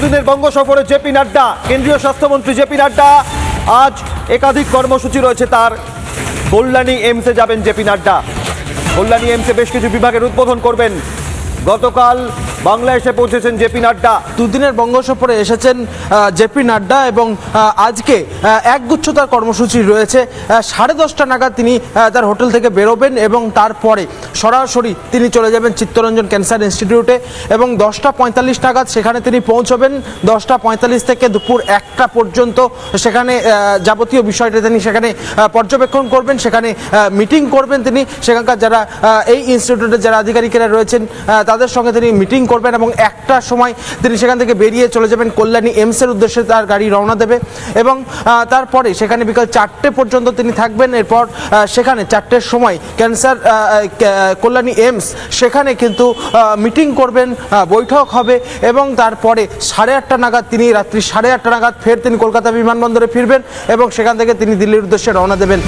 দুদিনের বঙ্গ সফরে জেপি নাড্ডা, কেন্দ্রীয় স্বাস্থ্যমন্ত্রী জেপি নাড্ডা। আজ একাধিক কর্মসূচি রয়েছে তার। কল্যাণী এইমসে যাবেন জেপি নাড্ডা। কল্যাণী এইমসে বেশ কিছু বিভাগের উদ্বোধন করবেন। গতকাল বাংলাদেশে পৌঁছেছেন জেপি নাড্ডা। দুদিনের বঙ্গ সফরে এসেছেন জেপি নাড্ডা এবং আজকে একগুচ্ছ তার কর্মসূচি রয়েছে। 10:30 নাগাদ তিনি তার হোটেল থেকে বেরোবেন এবং তারপরে সরাসরি তিনি চলে যাবেন চিত্তরঞ্জন ক্যান্সার ইনস্টিটিউটে এবং 10:45 নাগাদ সেখানে তিনি পৌঁছবেন। 10:45 থেকে দুপুর 1টা পর্যন্ত সেখানে যাবতীয় বিষয়টা তিনি সেখানে পর্যবেক্ষণ করবেন, সেখানে মিটিং করবেন। তিনি সেখানকার যারা এই ইনস্টিটিউটের যারা আধিকারিকেরা রয়েছেন তাদের সঙ্গে তিনি মিটিং করবেন এবং 1টার সময় তিনি সেখান থেকে বেরিয়ে চলে যাবেন কল্যাণী এইমসের উদ্দেশ্যে। তার গাড়ি রওনা দেবে এবং তারপরে সেখানে বিকাল 4টে পর্যন্ত তিনি থাকবেন। এরপর সেখানে 4টের সময় ক্যান্সার কল্যাণী এইমস সেখানে কিন্তু মিটিং করবেন, বৈঠক হবে এবং তারপরে 8:30 নাগাদ তিনি রাত্রি 8:30 নাগাদ ফের তিনি কলকাতা বিমানবন্দরে ফিরবেন এবং সেখান থেকে তিনি দিল্লির উদ্দেশ্যে রওনা দেবেন।